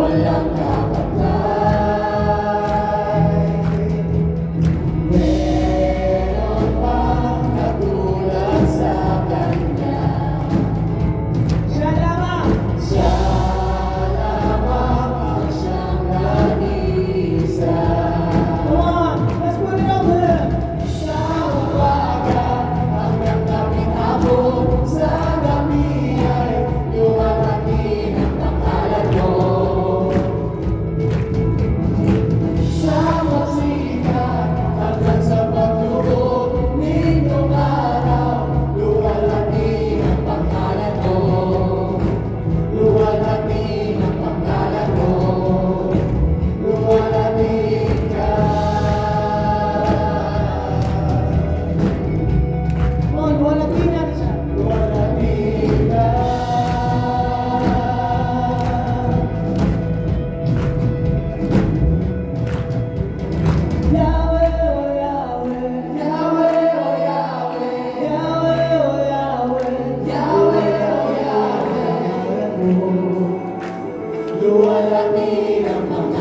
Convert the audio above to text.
walang kapatay. Meron pang katulad sa Kanya. Siya lamang ang siyang nag-iisa. Come on, let's put it out there. Sa umaga hanggang gabing hapon, sa gabi ay luwalhati ang pangalan mo. Sa pagsikat hanggang sa pagtulog nitong araw, luwalhati ang pangalan mo. Luwalhati ang pangalan mo. Luwalhati ka. Come on, luwalhati natin siya. Luwalhati ka. Yahweh, oh Yahweh. Yahweh, oh Yahweh. Yahweh, oh Yahweh. Yahweh, oh Yahweh. Luwalhati ang pangalan